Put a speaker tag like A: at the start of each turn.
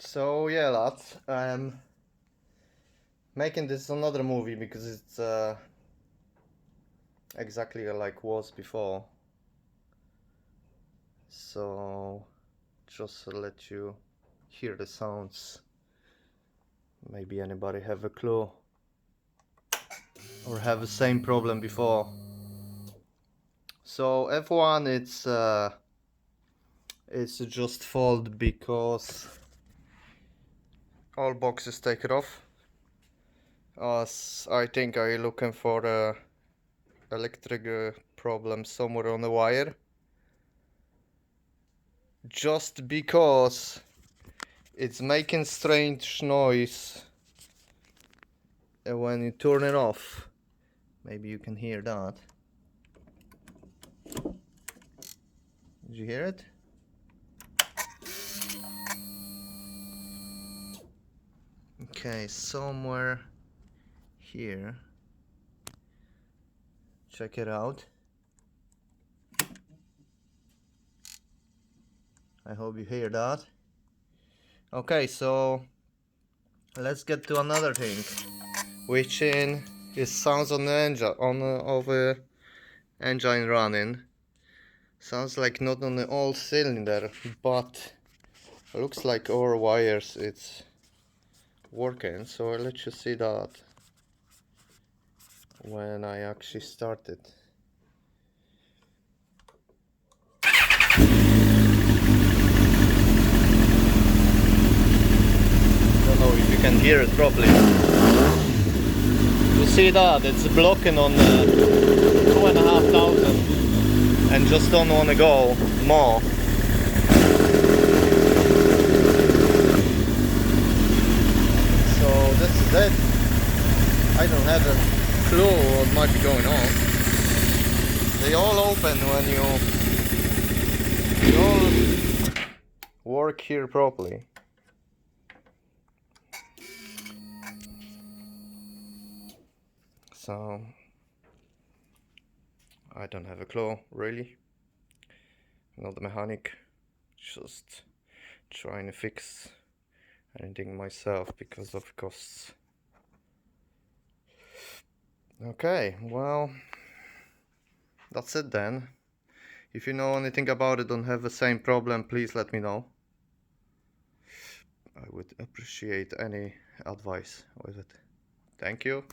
A: So yeah, lads, I'm making this another movie because it's exactly like was before. So just to let you hear the sounds. Maybe anybody have a clue or have the same problem before. So F1 it's just fault because all boxes take it off. As I think I looking for a electric problem somewhere on the wire. Just because it's making strange noise when you turn it off. Maybe you can hear that. Did you hear it? Okay, somewhere here. Check it out. I hope you hear that. Okay, so let's get to another thing, which is sounds on the engine of a engine running. Sounds like not on the all cylinder, but looks like our wires it's working. So I'll let you see that when I actually started. Don't know if you can hear it properly. You see that it's blocking on 2,500 and just don't want to go more. So this is it. I don't have a clue what might be going on. They all open when you all work here properly. So I don't have a clue, really. I'm not a mechanic, just trying to fix anything myself because of costs. Okay, well, that's it then. If you know anything about it, don't have the same problem, please let me know. I would appreciate any advice with it. Thank you.